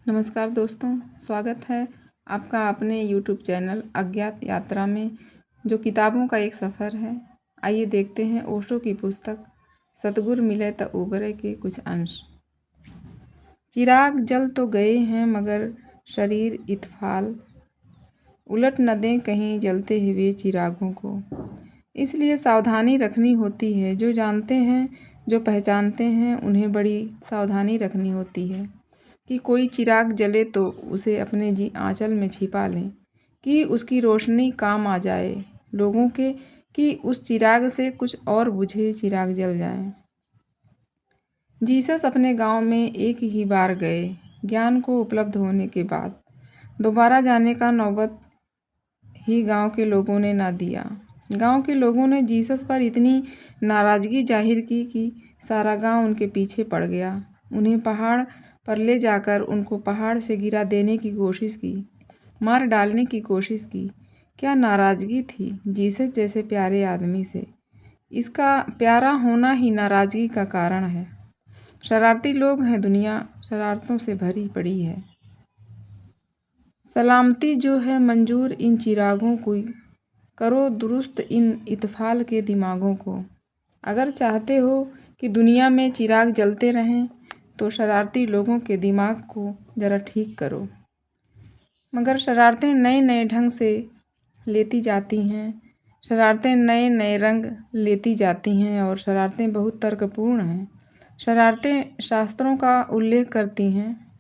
नमस्कार दोस्तों, स्वागत है आपका अपने YouTube चैनल अज्ञात यात्रा में, जो किताबों का एक सफ़र है। आइए देखते हैं ओशो की पुस्तक सतगुर मिले त उबरे के कुछ अंश। चिराग जल तो गए हैं मगर शरीर इत्फाल, उलट न दें कहीं जलते हुए चिरागों को। इसलिए सावधानी रखनी होती है। जो जानते हैं, जो पहचानते हैं, उन्हें बड़ी सावधानी रखनी होती है कि कोई चिराग जले तो उसे अपने आंचल में छिपा लें कि उसकी रोशनी काम आ जाए लोगों के, कि उस चिराग से कुछ और बुझे चिराग जल जाए। जीसस अपने गांव में एक ही बार गए। ज्ञान को उपलब्ध होने के बाद दोबारा जाने का नौबत ही गांव के लोगों ने ना दिया। गांव के लोगों ने जीसस पर इतनी नाराज़गी जाहिर की कि सारा गांव उनके पीछे पड़ गया। उन्हें पहाड़ पर ले जाकर उनको पहाड़ से गिरा देने की कोशिश की, मार डालने की कोशिश की। क्या नाराज़गी थी जीसस जैसे प्यारे आदमी से। इसका प्यारा होना ही नाराज़गी का कारण है। शरारती लोग हैं, दुनिया शरारतों से भरी पड़ी है। सलामती जो है मंजूर इन चिरागों को, करो दुरुस्त इन इत्फाल के दिमागों को। अगर चाहते हो कि दुनिया में चिराग जलते रहें तो शरारती लोगों के दिमाग को ज़रा ठीक करो। मगर शरारतें नए नए ढंग से लेती जाती हैं, शरारतें नए नए रंग लेती जाती हैं और शरारतें बहुत तर्कपूर्ण हैं। शरारतें शास्त्रों का उल्लेख करती हैं।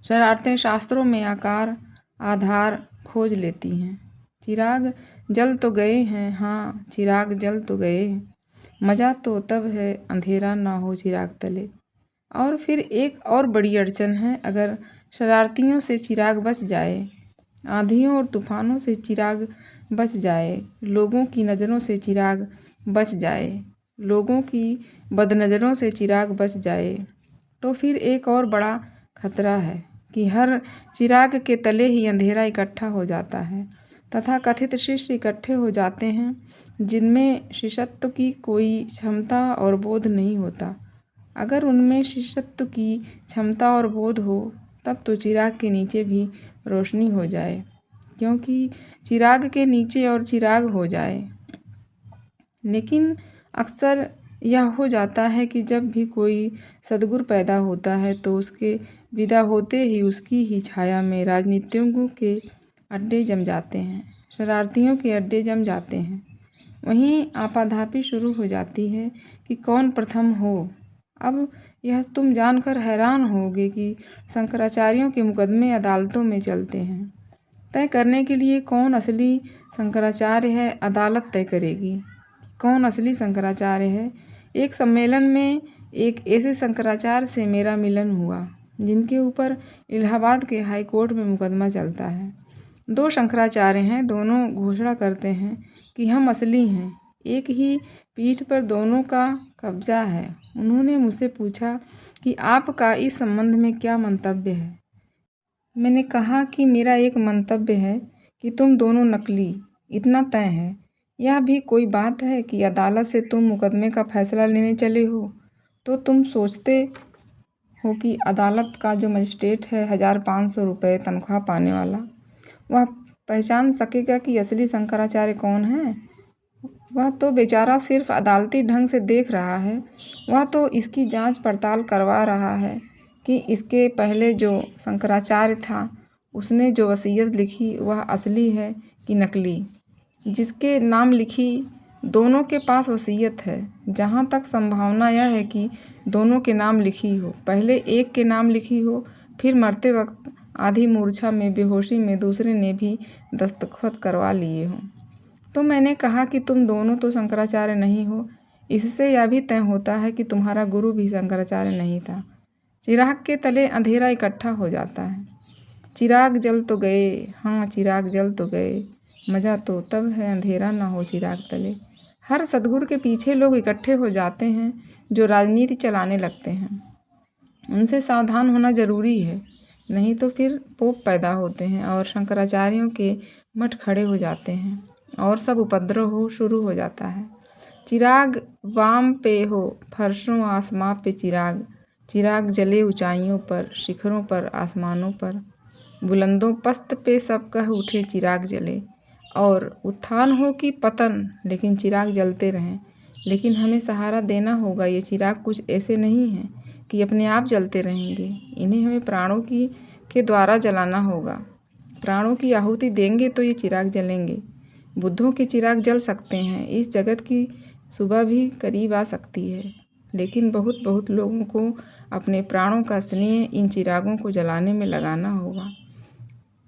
शरारतें शास्त्रों में आकार आधार खोज लेती हैं। चिराग जल तो गए हैं, हाँ चिराग जल तो गए हैं। मज़ा तो तब है अंधेरा ना हो चिराग तले। और फिर एक और बड़ी अड़चन है, अगर शरारतियों से चिराग बच जाए, आंधियों और तूफानों से चिराग बच जाए, लोगों की नज़रों से चिराग बच जाए, लोगों की बदनज़रों से चिराग बच जाए, तो फिर एक और बड़ा खतरा है कि हर चिराग के तले ही अंधेरा इकट्ठा हो जाता है। तथा कथित शिष्य इकट्ठे हो जाते हैं जिनमें शिष्यत्व की कोई क्षमता और बोध नहीं होता। अगर उनमें शिष्यत्व की क्षमता और बोध हो तब तो चिराग के नीचे भी रोशनी हो जाए, क्योंकि चिराग के नीचे और चिराग हो जाए। लेकिन अक्सर यह हो जाता है कि जब भी कोई सद्गुरु पैदा होता है तो उसके विदा होते ही उसकी ही छाया में राजनीतिज्ञों के अड्डे जम जाते हैं, शरारतियों के अड्डे जम जाते हैं। वहीं आपाधापी शुरू हो जाती है कि कौन प्रथम हो। अब यह तुम जानकर हैरान होगे कि शंकराचार्यों के मुकदमे अदालतों में चलते हैं। तय करने के लिए कौन असली शंकराचार्य है, अदालत तय करेगी कौन असली शंकराचार्य है। एक सम्मेलन में एक ऐसे शंकराचार्य से मेरा मिलन हुआ जिनके ऊपर इलाहाबाद के हाई कोर्ट में मुकदमा चलता है। दो शंकराचार्य हैं, दोनों घोषणा करते हैं कि हम असली हैं। एक ही पीठ पर दोनों का कब्जा है। उन्होंने मुझसे पूछा कि आपका इस संबंध में क्या मंतव्य है। मैंने कहा कि मेरा एक मंतव्य है कि तुम दोनों नकली, इतना तय है। यह भी कोई बात है कि अदालत से तुम मुकदमे का फैसला लेने चले हो तो तुम सोचते हो कि अदालत का जो मजिस्ट्रेट है 1500 रुपये तनख्वाह पाने वाला, वह पहचान सकेगा कि असली शंकराचार्य कौन है। वह तो बेचारा सिर्फ अदालती ढंग से देख रहा है। वह तो इसकी जांच पड़ताल करवा रहा है कि इसके पहले जो शंकराचार्य था उसने जो वसीयत लिखी वह असली है कि नकली। जिसके नाम लिखी, दोनों के पास वसीयत है। जहाँ तक संभावना यह है कि दोनों के नाम लिखी हो, पहले एक के नाम लिखी हो, फिर मरते वक्त आधी मूर्छा में बेहोशी में दूसरे ने भी दस्तखत करवा लिए हों। तो मैंने कहा कि तुम दोनों तो शंकराचार्य नहीं हो। इससे यह भी तय होता है कि तुम्हारा गुरु भी शंकराचार्य नहीं था। चिराग के तले अंधेरा इकट्ठा हो जाता है। चिराग जल तो गए, हाँ चिराग जल तो गए। मज़ा तो तब है अंधेरा ना हो चिराग तले। हर सद्गुरु के पीछे लोग इकट्ठे हो जाते हैं जो राजनीति चलाने लगते हैं। उनसे सावधान होना ज़रूरी है, नहीं तो फिर पोप पैदा होते हैं और शंकराचार्यों के मठ खड़े हो जाते हैं और सब उपद्रव हो शुरू हो जाता है। चिराग वाम पे हो, फर्शों आसमां पे चिराग, चिराग जले ऊंचाइयों पर, शिखरों पर, आसमानों पर, बुलंदों पस्त पे सब कह उठे चिराग जले। और उत्थान हो कि पतन, लेकिन चिराग जलते रहें। लेकिन हमें सहारा देना होगा। ये चिराग कुछ ऐसे नहीं हैं कि अपने आप जलते रहेंगे। इन्हें हमें प्राणों के द्वारा जलाना होगा। प्राणों की आहुति देंगे तो ये चिराग जलेंगे। बुद्धों के चिराग जल सकते हैं, इस जगत की सुबह भी करीब आ सकती है, लेकिन बहुत बहुत लोगों को अपने प्राणों का स्नेह इन चिरागों को जलाने में लगाना होगा।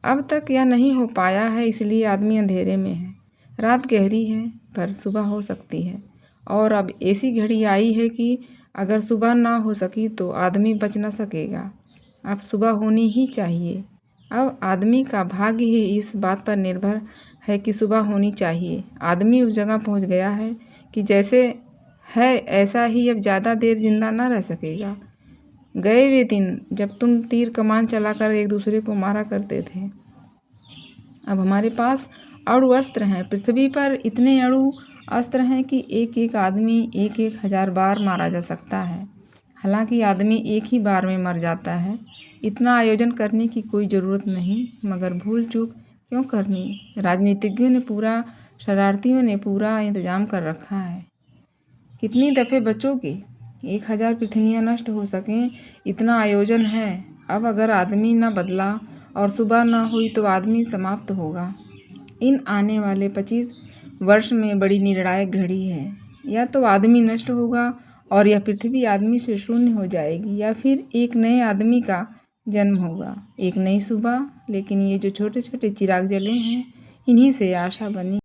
अब तक यह नहीं हो पाया है, इसलिए आदमी अंधेरे में है। रात गहरी है पर सुबह हो सकती है, और अब ऐसी घड़ी आई है कि अगर सुबह ना हो सकी तो आदमी बच ना सकेगा। अब सुबह होनी ही चाहिए। अब आदमी का भाग्य ही इस बात पर निर्भर है कि सुबह होनी चाहिए। आदमी उस जगह पहुंच गया है कि जैसे है ऐसा ही अब ज़्यादा देर जिंदा ना रह सकेगा। गए वे दिन जब तुम तीर कमान चलाकर एक दूसरे को मारा करते थे। अब हमारे पास अणु अस्त्र हैं। पृथ्वी पर इतने अणु अस्त्र हैं कि एक एक आदमी 1,000 बार मारा जा सकता है। हालांकि आदमी एक ही बार में मर जाता है। इतना आयोजन करने की कोई ज़रूरत नहीं, मगर भूल चूक क्यों करनी। राजनीतिज्ञों ने पूरा, शरारतियों ने पूरा इंतजाम कर रखा है। कितनी दफ़े बचोगे? 1,000 पृथ्वियाँ नष्ट हो सकें, इतना आयोजन है। अब अगर आदमी न बदला और सुबह न हुई तो आदमी समाप्त होगा। इन आने वाले 25 वर्ष में बड़ी निर्णायक घड़ी है। या तो आदमी नष्ट होगा और यह पृथ्वी आदमी से शून्य हो जाएगी, या फिर एक नए आदमी का जन्म होगा, एक नई सुबह। लेकिन ये जो छोटे छोटे चिराग जले हैं, इन्हीं से आशा बनी।